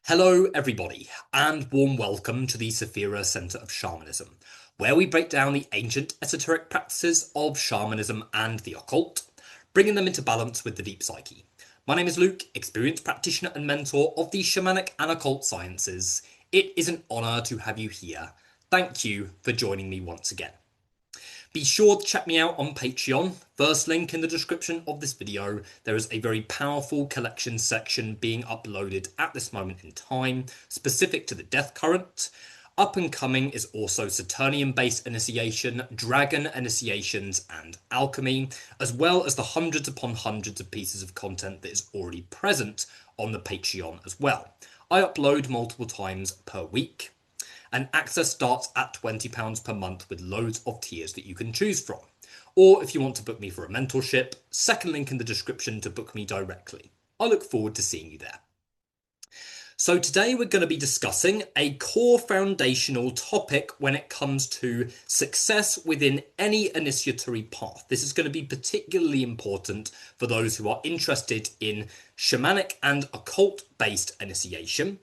Hello everybody, and warm welcome to the Saphira Centre of Shamanism, where we break down the ancient esoteric practices of shamanism and the occult, bringing them into balance with the deep psyche. My name is Luke, experienced practitioner and mentor of the shamanic and occult sciences. It is an honour to have you here. Thank you for joining me once again. Be sure to check me out on Patreon. First link in the description of this video. There is a very powerful collection section being uploaded at this moment in time, specific to the death current. Up and coming is also Saturnian-based initiation, dragon initiations, and alchemy, as well as the hundreds upon hundreds of pieces of content that is already present on the Patreon as well. I upload multiple times per week. And access starts at £20 per month with loads of tiers that you can choose from. Or if you want to book me for a mentorship, second link in the description to book me directly. I look forward to seeing you there. So today we're going to be discussing a core foundational topic when it comes to success within any initiatory path. This is going to be particularly important for those who are interested in shamanic and occult-based initiation,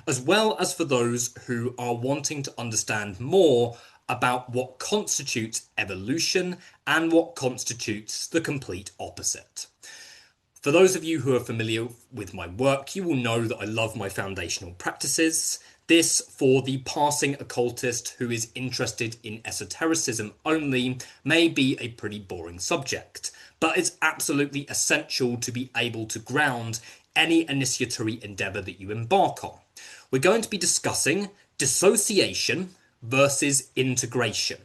as well as for those who are wanting to understand more about what constitutes evolution and what constitutes the complete opposite. For those of you who are familiar with my work, you will know that I love my foundational practices. This, for the passing occultist who is interested in esotericism only, may be a pretty boring subject, but it's absolutely essential to be able to ground any initiatory endeavour that you embark on. We're going to be discussing dissociation versus integration.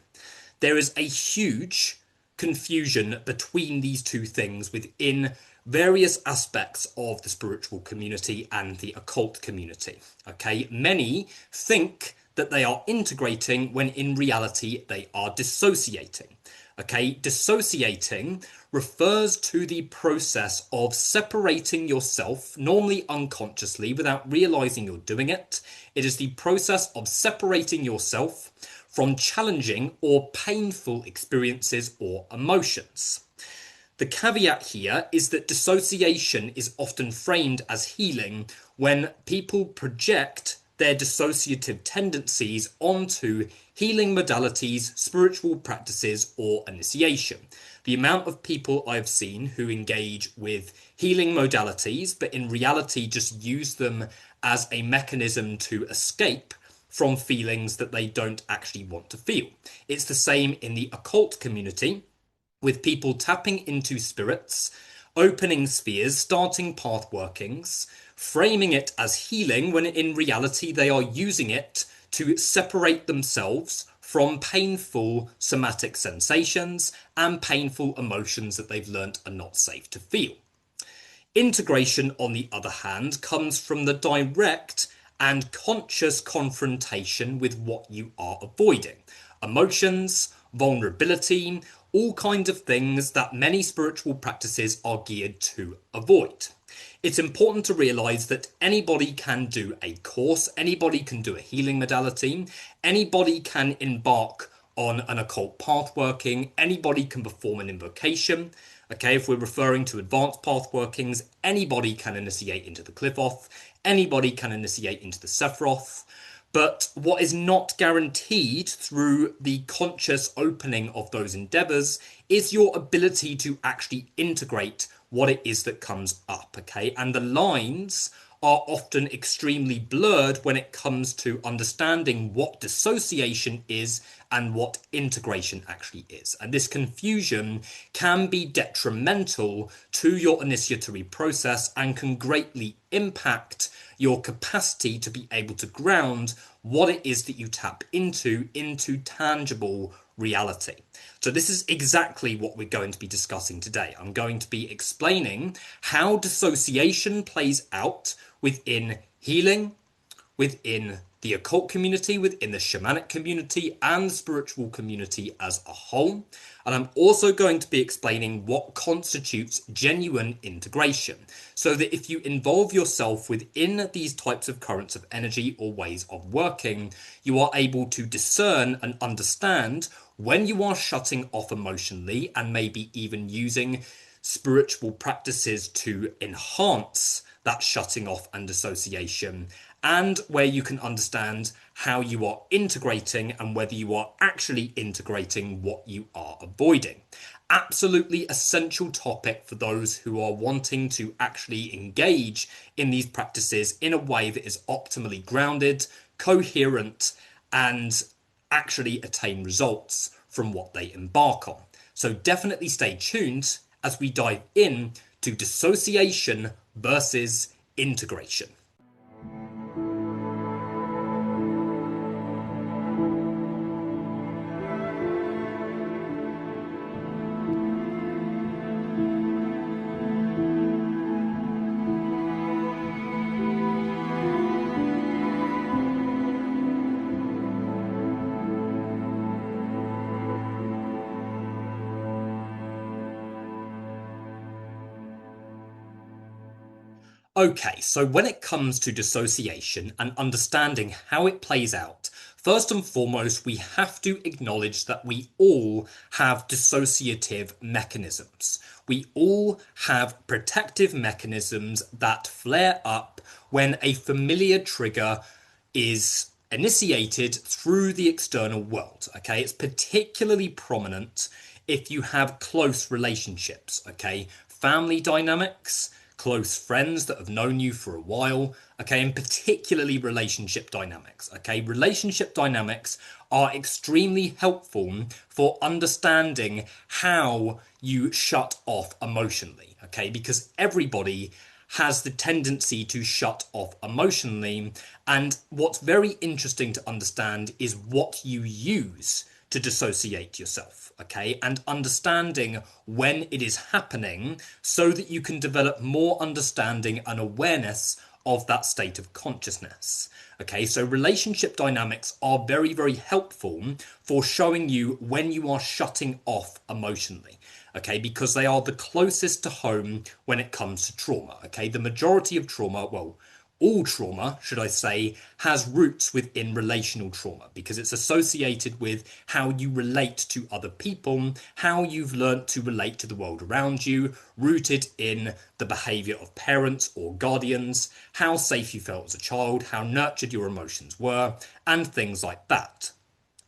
There is a huge confusion between these two things within various aspects of the spiritual community and the occult community. Okay, many think that they are integrating when in reality they are dissociating. Okay, dissociating refers to the process of separating yourself, normally unconsciously, without realizing you're doing it. It is the process of separating yourself from challenging or painful experiences or emotions. The caveat here is that dissociation is often framed as healing when people project their dissociative tendencies onto healing modalities, spiritual practices, or initiation. The amount of people I've seen who engage with healing modalities, but in reality just use them as a mechanism to escape from feelings that they don't actually want to feel. It's the same in the occult community, with people tapping into spirits, opening spheres, starting path workings, framing it as healing when in reality they are using it to separate themselves from painful somatic sensations and painful emotions that they've learnt are not safe to feel. Integration, on the other hand, comes from the direct and conscious confrontation with what you are avoiding. Emotions, vulnerability, all kinds of things that many spiritual practices are geared to avoid. It's important to realise that anybody can do a course, anybody can do a healing modality, anybody can embark on an occult path working, anybody can perform an invocation. Okay, if we're referring to advanced path workings, anybody can initiate into the Qliphothic, anybody can initiate into the Sephiroth. But what is not guaranteed through the conscious opening of those endeavours is your ability to actually integrate what it is that comes up, okay? And the lines are often extremely blurred when it comes to understanding what dissociation is and what integration actually is. And this confusion can be detrimental to your initiatory process and can greatly impact your capacity to be able to ground what it is that you tap into tangible reality. So this is exactly what we're going to be discussing today. I'm going to be explaining how dissociation plays out within healing, within the occult community, within the shamanic community, and the spiritual community as a whole. And I'm also going to be explaining what constitutes genuine integration, so that if you involve yourself within these types of currents of energy or ways of working, you are able to discern and understand when you are shutting off emotionally and maybe even using spiritual practices to enhance that shutting off and dissociation, and where you can understand how you are integrating and whether you are actually integrating what you are avoiding. Absolutely essential topic for those who are wanting to actually engage in these practices in a way that is optimally grounded, coherent, and actually attain results from what they embark on. So definitely stay tuned as we dive in to dissociation versus integration. Okay, so when it comes to dissociation and understanding how it plays out, first and foremost, we have to acknowledge that we all have dissociative mechanisms. We all have protective mechanisms that flare up when a familiar trigger is initiated through the external world. Okay, it's particularly prominent if you have close relationships. Okay, family dynamics, close friends that have known you for a while, okay, and particularly relationship dynamics, okay? Relationship dynamics are extremely helpful for understanding how you shut off emotionally, okay? Because everybody has the tendency to shut off emotionally, and what's very interesting to understand is what you use to dissociate yourself, okay, and understanding when it is happening so that you can develop more understanding and awareness of that state of consciousness. Okay, so relationship dynamics are very, very helpful for showing you when you are shutting off emotionally, okay, because they are the closest to home when it comes to trauma, okay? The majority of trauma, well, all trauma, should I say, has roots within relational trauma because it's associated with how you relate to other people, how you've learnt to relate to the world around you, rooted in the behaviour of parents or guardians, how safe you felt as a child, how nurtured your emotions were, and things like that.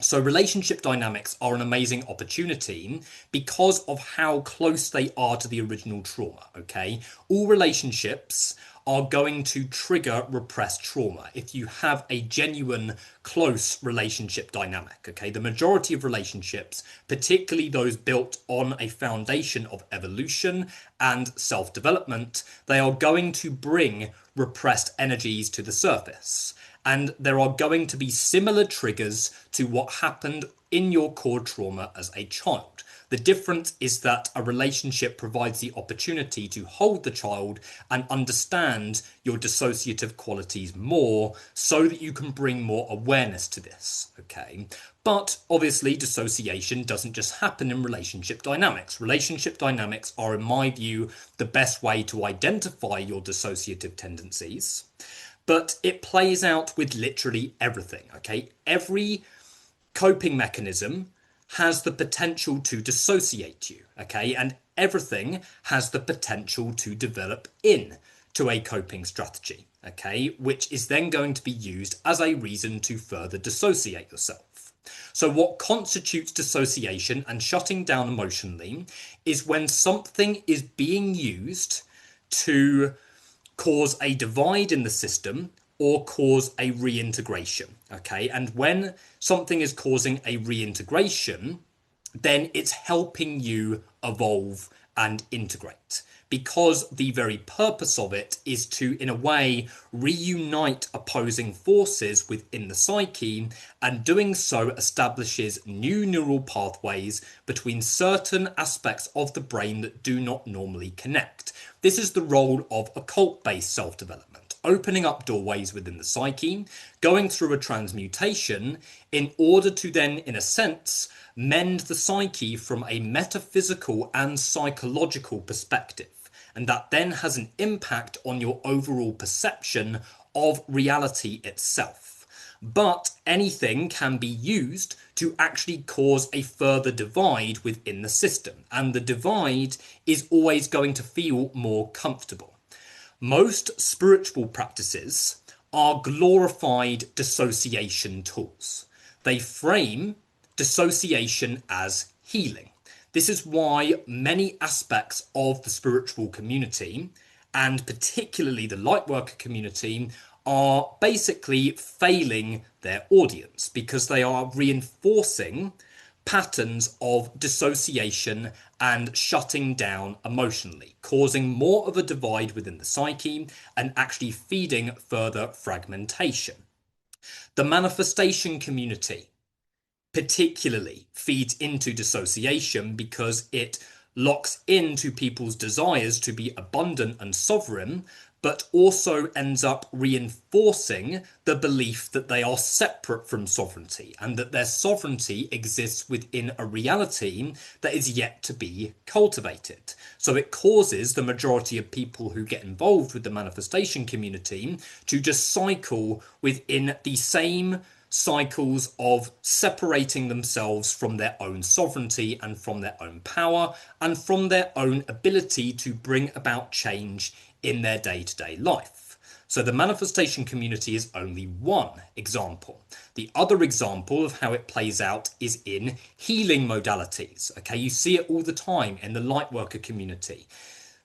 So relationship dynamics are an amazing opportunity because of how close they are to the original trauma, okay? All relationships are going to trigger repressed trauma if you have a genuine close relationship dynamic, okay? The majority of relationships, particularly those built on a foundation of evolution and self-development, they are going to bring repressed energies to the surface. And there are going to be similar triggers to what happened in your core trauma as a child. The difference is that a relationship provides the opportunity to hold the child and understand your dissociative qualities more so that you can bring more awareness to this, okay? But obviously dissociation doesn't just happen in relationship dynamics. Relationship dynamics are, in my view, the best way to identify your dissociative tendencies. But it plays out with literally everything, okay? Every coping mechanism has the potential to dissociate you, okay? And everything has the potential to develop into a coping strategy, okay? Which is then going to be used as a reason to further dissociate yourself. So what constitutes dissociation and shutting down emotionally is when something is being used to cause a divide in the system or cause a reintegration, okay? And when something is causing a reintegration, then it's helping you evolve and integrate, because the very purpose of it is to, in a way, reunite opposing forces within the psyche, and doing so establishes new neural pathways between certain aspects of the brain that do not normally connect. This is the role of occult-based self-development, opening up doorways within the psyche, going through a transmutation in order to then, in a sense, mend the psyche from a metaphysical and psychological perspective. And that then has an impact on your overall perception of reality itself. But anything can be used to actually cause a further divide within the system. And the divide is always going to feel more comfortable. Most spiritual practices are glorified dissociation tools. They frame dissociation as healing. This is why many aspects of the spiritual community, and particularly the lightworker community, are basically failing their audience because they are reinforcing patterns of dissociation and shutting down emotionally, causing more of a divide within the psyche and actually feeding further fragmentation. The manifestation community particularly feeds into dissociation because it locks into people's desires to be abundant and sovereign, but also ends up reinforcing the belief that they are separate from sovereignty and that their sovereignty exists within a reality that is yet to be cultivated. So it causes the majority of people who get involved with the manifestation community to just cycle within the same cycles of separating themselves from their own sovereignty and from their own power and from their own ability to bring about change in their day-to-day life. So the manifestation community is only one example. The other example of how it plays out is in healing modalities. Okay, you see it all the time in the lightworker community.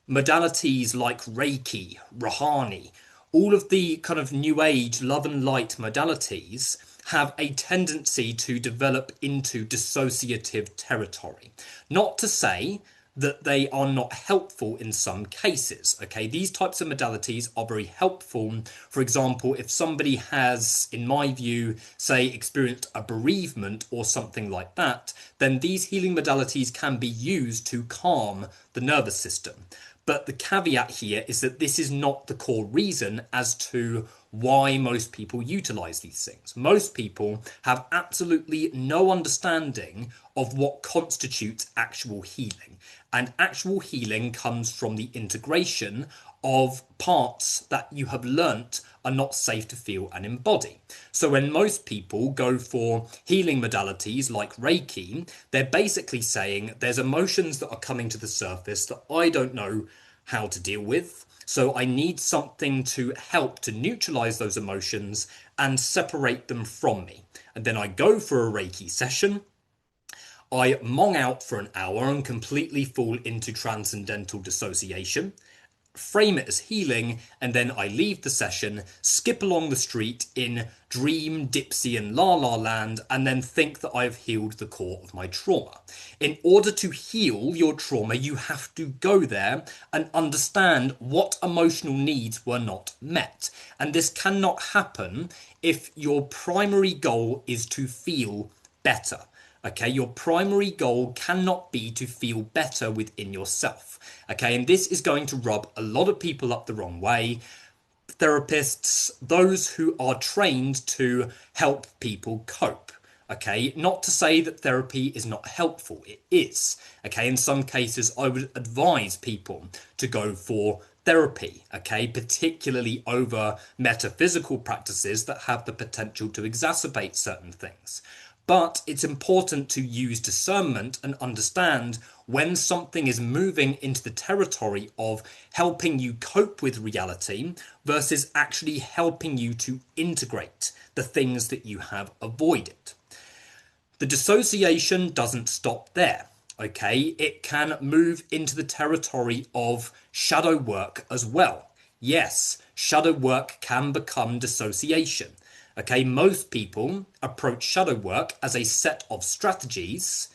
Modalities like Reiki, Rahani, all of the kind of new age love and light modalities have a tendency to develop into dissociative territory. Not to say that they are not helpful in some cases. Okay, these types of modalities are very helpful. For example, if somebody has, in my view, say experienced a bereavement or something like that, then these healing modalities can be used to calm the nervous system. But the caveat here is that this is not the core reason as to why most people utilize these things. Most people have absolutely no understanding of what constitutes actual healing. And actual healing comes from the integration of parts that you have learnt are not safe to feel and embody. So when most people go for healing modalities like Reiki, they're basically saying there's emotions that are coming to the surface that I don't know how to deal with. So I need something to help to neutralize those emotions and separate them from me. And then I go for a Reiki session. I mong out for an hour and completely fall into transcendental dissociation, frame it as healing, and then I leave the session, skip along the street in dream, dipsy and la la land, and then think that I've healed the core of my trauma. In order to heal your trauma, you have to go there and understand what emotional needs were not met. And this cannot happen if your primary goal is to feel better. Okay, your primary goal cannot be to feel better within yourself. Okay, and this is going to rub a lot of people up the wrong way. Therapists, those who are trained to help people cope. Okay, not to say that therapy is not helpful, it is. Okay, in some cases I would advise people to go for therapy, okay, particularly over metaphysical practices that have the potential to exacerbate certain things. But it's important to use discernment and understand when something is moving into the territory of helping you cope with reality versus actually helping you to integrate the things that you have avoided. The dissociation doesn't stop there. Okay, it can move into the territory of shadow work as well. Yes, shadow work can become dissociation. Okay, most people approach shadow work as a set of strategies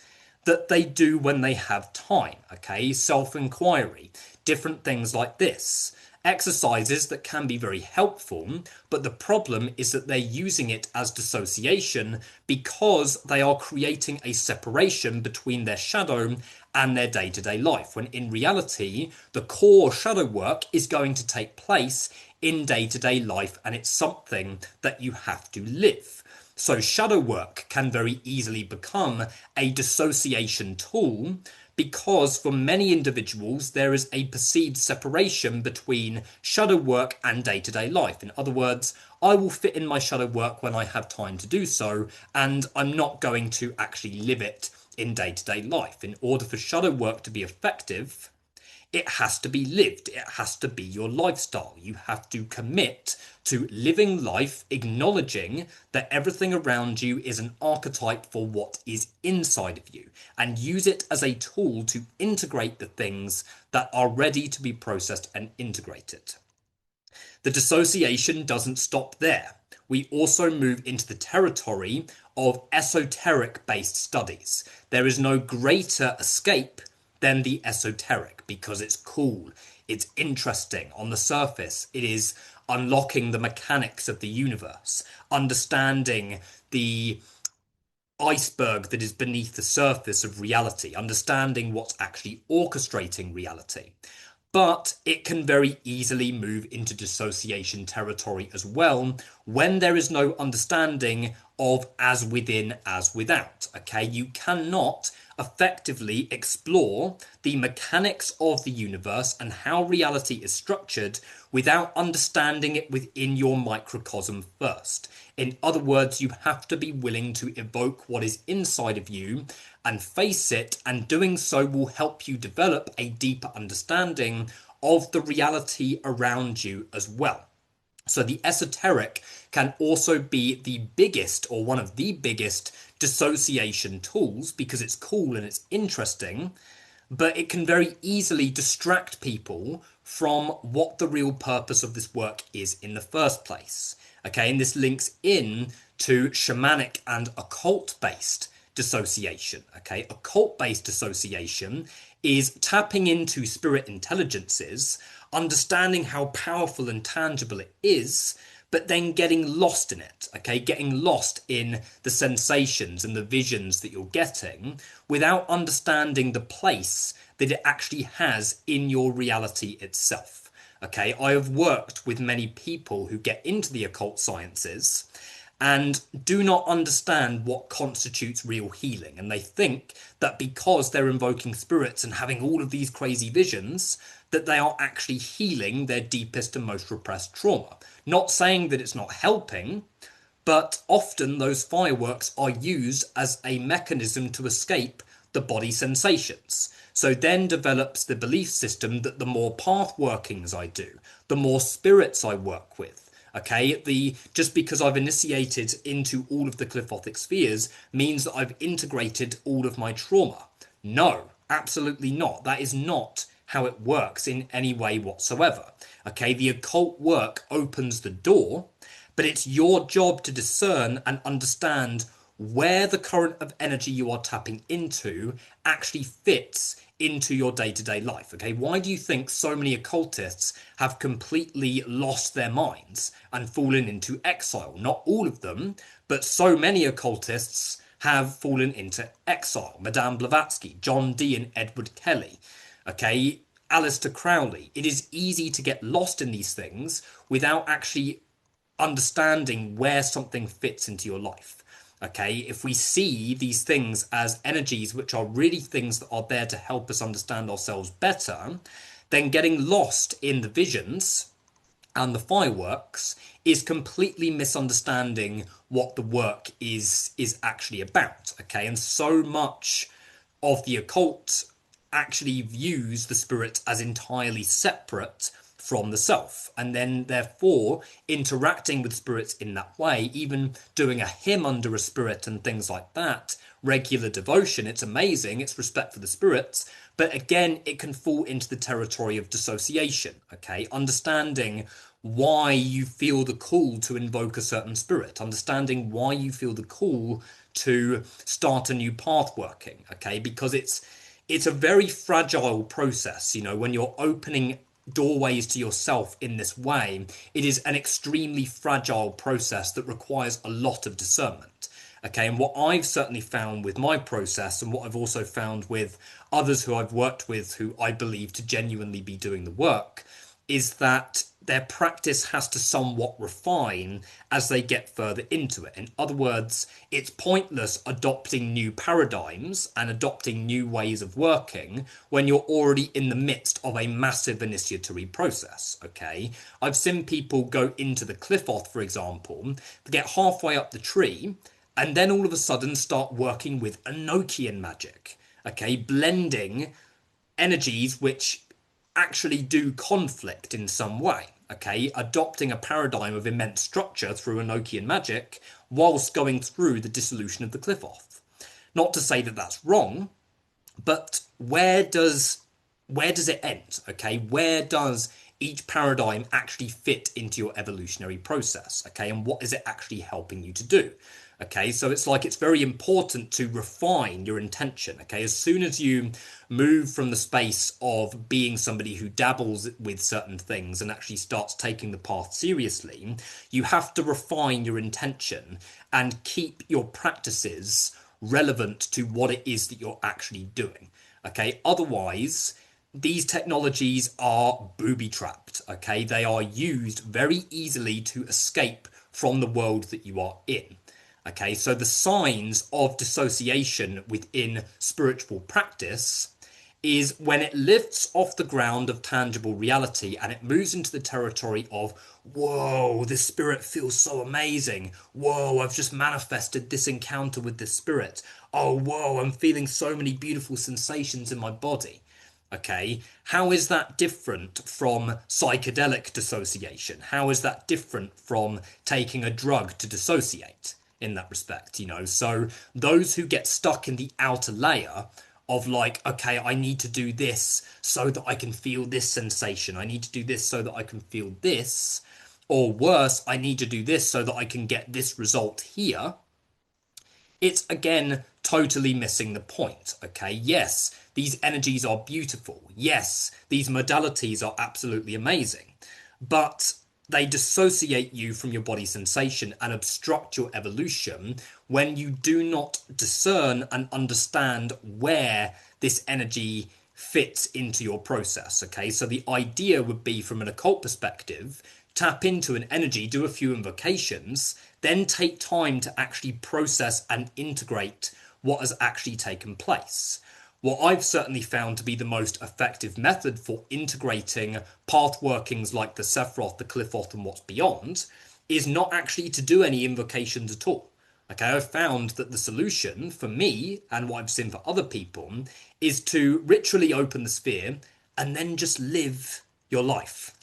that they do when they have time. Okay, self-inquiry, different things like this. Exercises that can be very helpful, but the problem is that they're using it as dissociation because they are creating a separation between their shadow and their day-to-day life, when in reality, the core shadow work is going to take place in day-to-day life, and it's something that you have to live. So shadow work can very easily become a dissociation tool because for many individuals there is a perceived separation between shadow work and day-to-day life. In other words, I will fit in my shadow work when I have time to do so, and I'm not going to actually live it in day-to-day life. In order for shadow work to be effective, it has to be lived. It has to be your lifestyle. You have to commit to living life, acknowledging that everything around you is an archetype for what is inside of you, and use it as a tool to integrate the things that are ready to be processed and integrated. The dissociation doesn't stop there. We also move into the territory of esoteric-based studies. There is no greater escape than the esoteric because it's cool, it's interesting. On the surface, it is unlocking the mechanics of the universe, understanding the iceberg that is beneath the surface of reality, understanding what's actually orchestrating reality. But it can very easily move into dissociation territory as well when there is no understanding of as within, as without. Okay, you cannot effectively explore the mechanics of the universe and how reality is structured without understanding it within your microcosm first. In other words, you have to be willing to evoke what is inside of you and face it, and doing so will help you develop a deeper understanding of the reality around you as well. So the esoteric can also be the biggest, or one of the biggest, dissociation tools because it's cool and it's interesting, but it can very easily distract people from what the real purpose of this work is in the first place. Okay, and this links in to shamanic and occult-based dissociation. Okay, occult-based dissociation is tapping into spirit intelligences, understanding how powerful and tangible it is, but then getting lost in it, okay? Getting lost in the sensations and the visions that you're getting without understanding the place that it actually has in your reality itself, okay? I have worked with many people who get into the occult sciences and do not understand what constitutes real healing. And they think that because they're invoking spirits and having all of these crazy visions, that they are actually healing their deepest and most repressed trauma. Not saying that it's not helping, but often those fireworks are used as a mechanism to escape the body sensations. So then develops the belief system that the more path workings I do, the more spirits I work with, okay, just because I've initiated into all of the Qliphothic spheres means that I've integrated all of my trauma. No, absolutely not. That is not how it works in any way whatsoever. Okay, the occult work opens the door, but it's your job to discern and understand where the current of energy you are tapping into actually fits into your day-to-day life. Okay, why do you think so many occultists have completely lost their minds and fallen into exile? Not all of them, but so many occultists have fallen into exile. Madame Blavatsky, John Dee and Edward Kelly, okay, Aleister Crowley. It is easy to get lost in these things without actually understanding where something fits into your life. Okay, if we see these things as energies which are really things that are there to help us understand ourselves better, then getting lost in the visions and the fireworks is completely misunderstanding what the work is actually about. Okay, and so much of the occult actually views the spirit as entirely separate from the self, and then therefore interacting with spirits in that way, even doing a hymn under a spirit and things like that, regular devotion, it's amazing, it's respect for the spirits, but again it can fall into the territory of dissociation. Okay, understanding why you feel the call to invoke a certain spirit, understanding why you feel the call to start a new path working, okay, because it's a very fragile process, you know, when you're opening doorways to yourself in this way. It is an extremely fragile process that requires a lot of discernment. Okay, and what I've certainly found with my process, and what I've also found with others who I've worked with who I believe to genuinely be doing the work, is that their practice has to somewhat refine as they get further into it. In other words, it's pointless adopting new paradigms and adopting new ways of working when you're already in the midst of a massive initiatory process, okay? I've seen people go into the Qliphoth, for example, get halfway up the tree, and then all of a sudden start working with Enochian magic, okay? Blending energies which actually do conflict in some way. Okay, adopting a paradigm of immense structure through Enochian magic whilst going through the dissolution of the Qliphoth. Not to say that that's wrong, but where does it end? Okay, where does each paradigm actually fit into your evolutionary process? Okay, and what is it actually helping you to do? Okay, so it's like it's very important to refine your intention. Okay, as soon as you move from the space of being somebody who dabbles with certain things and actually starts taking the path seriously, you have to refine your intention and keep your practices relevant to what it is that you're actually doing. Okay, otherwise, these technologies are booby trapped. Okay, they are used very easily to escape from the world that you are in. Okay, so the signs of dissociation within spiritual practice is when it lifts off the ground of tangible reality and it moves into the territory of, whoa, this spirit feels so amazing. Whoa, I've just manifested this encounter with this spirit. Oh, whoa, I'm feeling so many beautiful sensations in my body. Okay, how is that different from psychedelic dissociation? How is that different from taking a drug to dissociate in that respect? So those who get stuck in the outer layer of like, okay, I need to do this so that I can feel this sensation. I need to do this so that I can feel this. Or worse, I need to do this so that I can get this result here. It's again totally missing the point. Okay, yes, these energies are beautiful. Yes, these modalities are absolutely amazing, but they dissociate you from your body sensation and obstruct your evolution when you do not discern and understand where this energy fits into your process. Okay, so the idea would be, from an occult perspective, tap into an energy, do a few invocations, then take time to actually process and integrate what has actually taken place. What I've certainly found to be the most effective method for integrating path workings like the Sephiroth, the Qliphoth, and what's beyond is not actually to do any invocations at all. Okay, I've found that the solution for me, and what I've seen for other people, is to ritually open the sphere and then just live your life.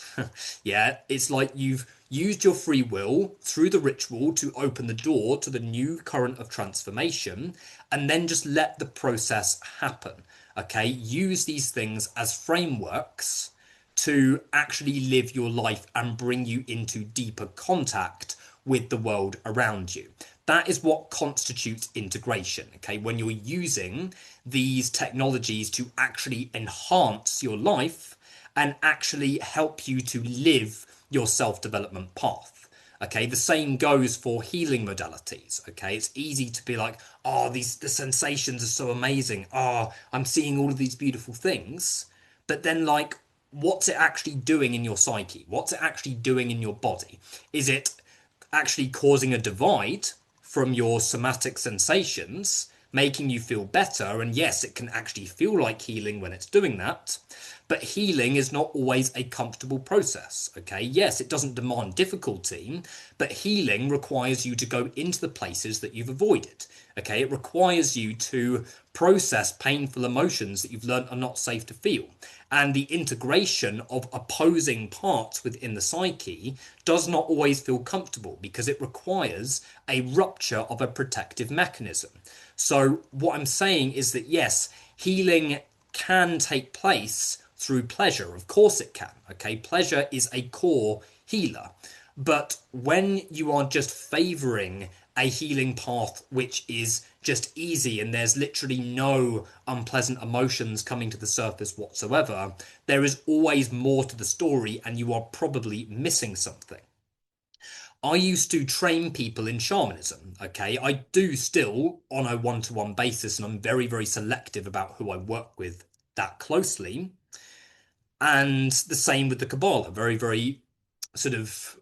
Yeah, it's like you've used your free will through the ritual to open the door to the new current of transformation, and then just let the process happen. Okay, use these things as frameworks to actually live your life and bring you into deeper contact with the world around you. That is what constitutes integration. Okay, when you're using these technologies to actually enhance your life and actually help you to live your self-development path. Okay, the same goes for healing modalities. Okay, it's easy to be like, oh, the sensations are so amazing. Oh, I'm seeing all of these beautiful things. But then, like, what's it actually doing in your psyche? What's it actually doing in your body? Is it actually causing a divide from your somatic sensations, making you feel better? And yes, it can actually feel like healing when it's doing that. But healing is not always a comfortable process, okay? Yes, it doesn't demand difficulty, but healing requires you to go into the places that you've avoided, okay? It requires you to process painful emotions that you've learned are not safe to feel. And the integration of opposing parts within the psyche does not always feel comfortable because it requires a rupture of a protective mechanism. So what I'm saying is that yes, healing can take place through pleasure. Of course it can. Okay, pleasure is a core healer. But when you are just favoring a healing path which is just easy and there's literally no unpleasant emotions coming to the surface whatsoever, there is always more to the story and you are probably missing something. I used to train people in shamanism, okay? I do still on a one-to-one basis, and I'm very, very selective about who I work with that closely. And the same with the Kabbalah, very, very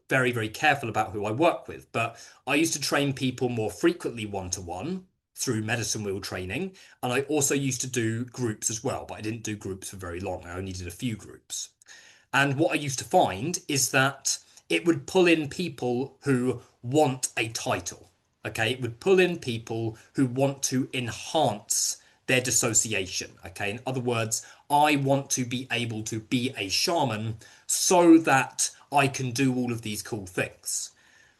very, very careful about who I work with. But I used to train people more frequently one-to-one through medicine wheel training. And I also used to do groups as well, but I didn't do groups for very long. I only did a few groups. And what I used to find is that it would pull in people who want a title. Okay, it would pull in people who want to enhance their dissociation. Okay, in other words, I want to be able to be a shaman so that I can do all of these cool things.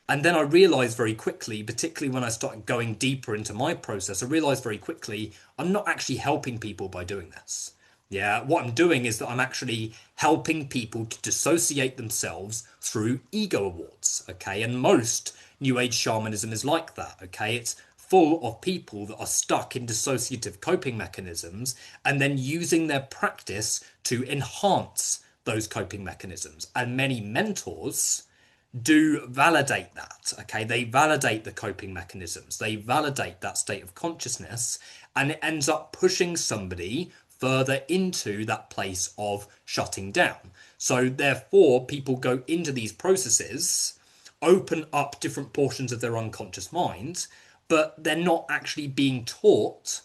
And then I realized very quickly, particularly when I started going deeper into my process, I realized very quickly I'm not actually helping people by doing this. Yeah, what I'm doing is that I'm actually helping people to dissociate themselves through ego awards. Okay, and most New Age shamanism is like that. Okay, it's full of people that are stuck in dissociative coping mechanisms and then using their practice to enhance those coping mechanisms. And many mentors do validate that. Okay, they validate the coping mechanisms, they validate that state of consciousness, and it ends up pushing somebody further into that place of shutting down. So therefore people go into these processes, open up different portions of their unconscious mind, but they're not actually being taught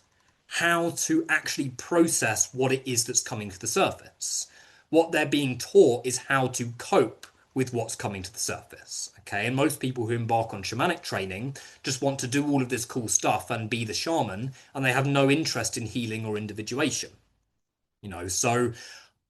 how to actually process what it is that's coming to the surface. What they're being taught is how to cope with what's coming to the surface. Okay, and most people who embark on shamanic training just want to do all of this cool stuff and be the shaman, and they have no interest in healing or individuation. So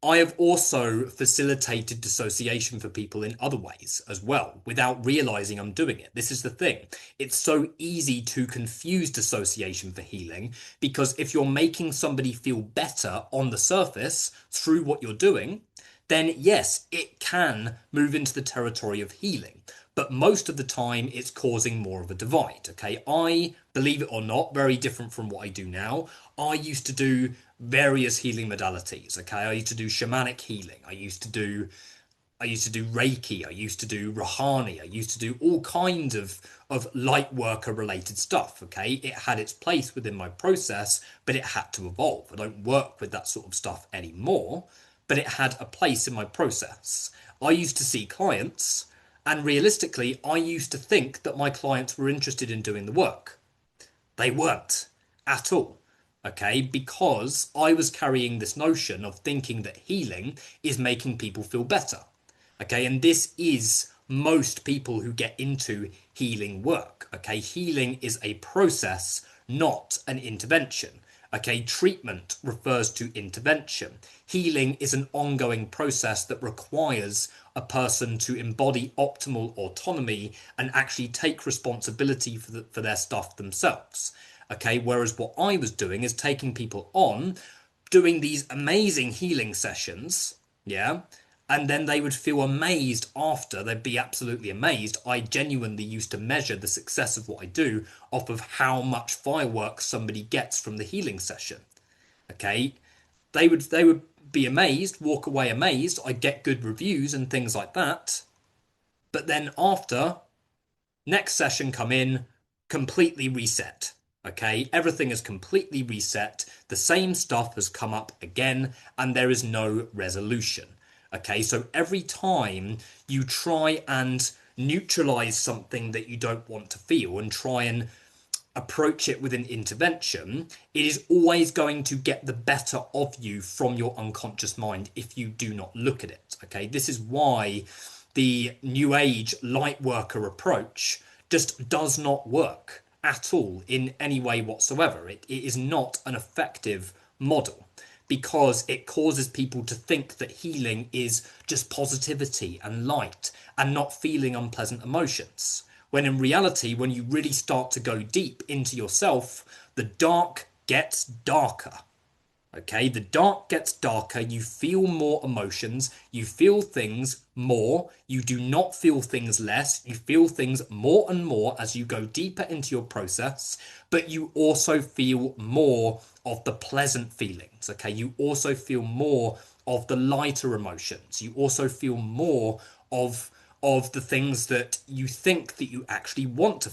I have also facilitated dissociation for people in other ways as well, without realizing I'm doing it. This is the thing. It's so easy to confuse dissociation for healing, because if you're making somebody feel better on the surface through what you're doing, then yes, it can move into the territory of healing. But most of the time, it's causing more of a divide. Okay, I, believe it or not, very different from what I do now. I used to do various healing modalities. Okay, I used to do shamanic healing. I used to do Reiki. I used to do Rouhani. I used to do all kinds of light worker related stuff. Okay, it had its place within my process, but it had to evolve. I don't work with that sort of stuff anymore, but it had a place in my process. I used to see clients, and realistically, I used to think that my clients were interested in doing the work. They weren't at all. Okay, because I was carrying this notion of thinking that healing is making people feel better. Okay, and this is most people who get into healing work. Okay, healing is a process, not an intervention. Okay, treatment refers to intervention. Healing is an ongoing process that requires a person to embody optimal autonomy and actually take responsibility for their stuff themselves. Okay, whereas what I was doing is taking people on, doing these amazing healing sessions, yeah, and then they would feel amazed after. They'd be absolutely amazed. I genuinely used to measure the success of what I do off of how much fireworks somebody gets from the healing session. Okay, they would be amazed, walk away amazed. I'd get good reviews and things like that. But then after, next session come in, completely reset. Okay, everything is completely reset. The same stuff has come up again, and there is no resolution. Okay, so every time you try and neutralize something that you don't want to feel and try and approach it with an intervention, it is always going to get the better of you from your unconscious mind if you do not look at it. Okay, this is why the New Age light worker approach just does not work at all in any way whatsoever. It is not an effective model, because it causes people to think that healing is just positivity and light and not feeling unpleasant emotions. When in reality, when you really start to go deep into yourself, the dark gets darker. Okay, the dark gets darker, you feel more emotions, you feel things more, you do not feel things less, you feel things more and more as you go deeper into your process, but you also feel more of the pleasant feelings. Okay, you also feel more of the lighter emotions, you also feel more of the things that you think that you actually want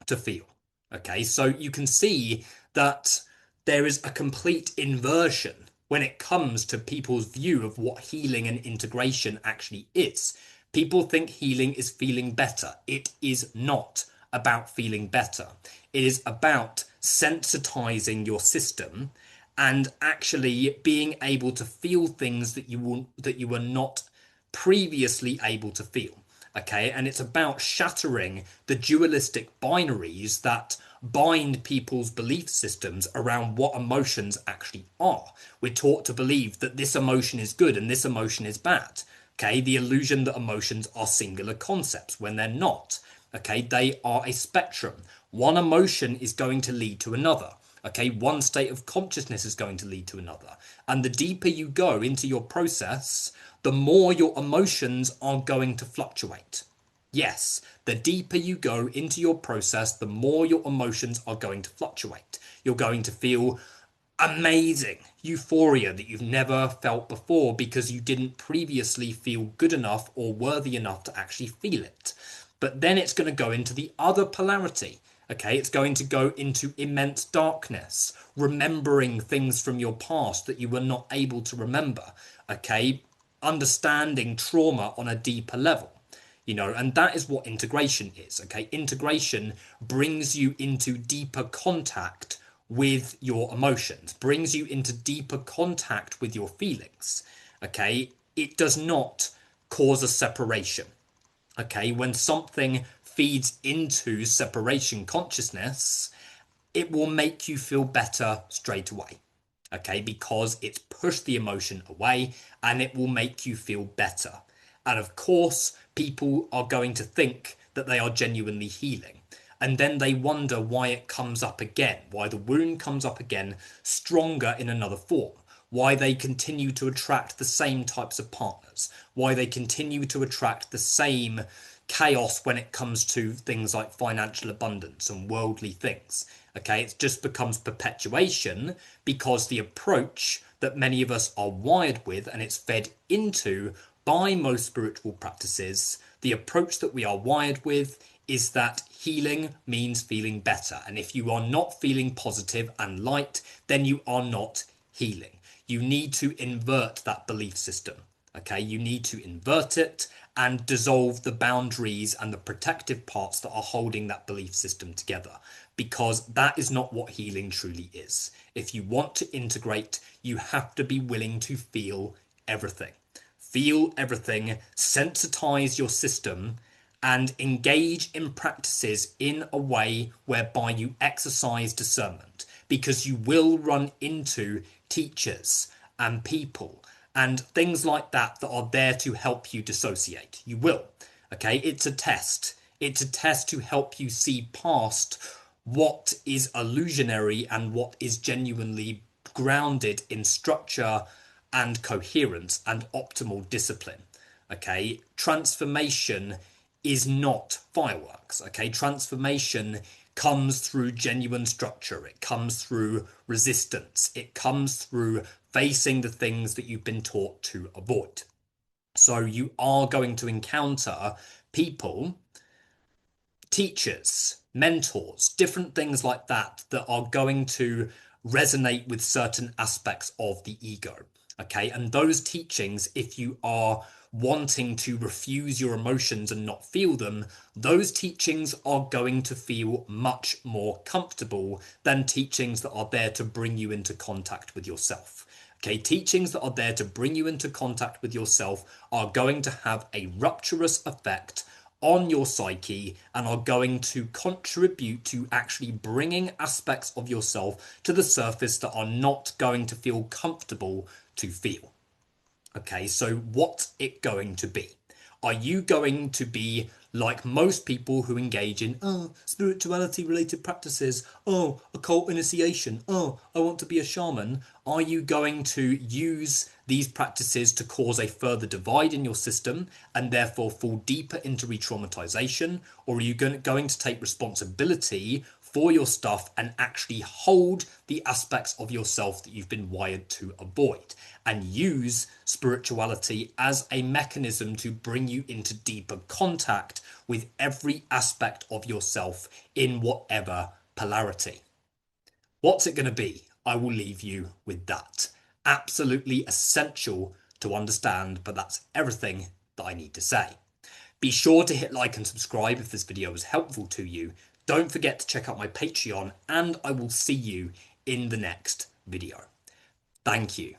to feel. Okay, so you can see that there is a complete inversion when it comes to people's view of what healing and integration actually is. People think healing is feeling better. It is not about feeling better. It is about sensitizing your system and actually being able to feel things that you were not previously able to feel. Okay, and it's about shattering the dualistic binaries that bind people's belief systems around what emotions actually are. We're taught to believe that this emotion is good and this emotion is bad. Okay, the illusion that emotions are singular concepts when they're not. Okay, they are a spectrum. One emotion is going to lead to another. Okay, one state of consciousness is going to lead to another. And the deeper you go into your process, the more your emotions are going to fluctuate. Yes, the deeper you go into your process, the more your emotions are going to fluctuate. You're going to feel amazing euphoria that you've never felt before because you didn't previously feel good enough or worthy enough to actually feel it. But then it's going to go into the other polarity. Okay, it's going to go into immense darkness, remembering things from your past that you were not able to remember. Okay, understanding trauma on a deeper level. And that is what integration is. Okay, integration brings you into deeper contact with your emotions, brings you into deeper contact with your feelings. Okay, it does not cause a separation. Okay, when something feeds into separation consciousness, it will make you feel better straight away. Okay, because it's pushed the emotion away and it will make you feel better. And of course, people are going to think that they are genuinely healing. And then they wonder why it comes up again, why the wound comes up again, stronger in another form, why they continue to attract the same types of partners, why they continue to attract the same chaos when it comes to things like financial abundance and worldly things. Okay, it just becomes perpetuation because the approach that many of us are wired with and it's fed into by most spiritual practices, the approach that we are wired with is that healing means feeling better. And if you are not feeling positive and light, then you are not healing. You need to invert that belief system. Okay, you need to invert it and dissolve the boundaries and the protective parts that are holding that belief system together, because that is not what healing truly is. If you want to integrate, you have to be willing to feel everything. Feel everything, sensitize your system, and engage in practices in a way whereby you exercise discernment, because you will run into teachers and people and things like that that are there to help you dissociate. You will. Okay, it's a test. It's a test to help you see past what is illusionary and what is genuinely grounded in structure and coherence and optimal discipline. Okay, transformation is not fireworks. Okay, transformation comes through genuine structure. It comes through resistance. It comes through facing the things that you've been taught to avoid. So you are going to encounter people, teachers, mentors, different things like that that are going to resonate with certain aspects of the ego. Okay, and those teachings, if you are wanting to refuse your emotions and not feel them, those teachings are going to feel much more comfortable than teachings that are there to bring you into contact with yourself. Okay, teachings that are there to bring you into contact with yourself are going to have a rupturous effect on your psyche and are going to contribute to actually bringing aspects of yourself to the surface that are not going to feel comfortable to feel. Okay, so what's it going to be? Are you going to be like most people who engage in spirituality related practices, occult initiation, I want to be a shaman? Are you going to use these practices to cause a further divide in your system and therefore fall deeper into re-traumatization? Or are you going to take responsibility for your stuff and actually hold the aspects of yourself that you've been wired to avoid, and use spirituality as a mechanism to bring you into deeper contact with every aspect of yourself in whatever polarity? What's it going to be? I will leave you with that. Absolutely essential to understand, but that's everything that I need to say. Be sure to hit like and subscribe if this video was helpful to you. Don't forget to check out my Patreon, and I will see you in the next video. Thank you.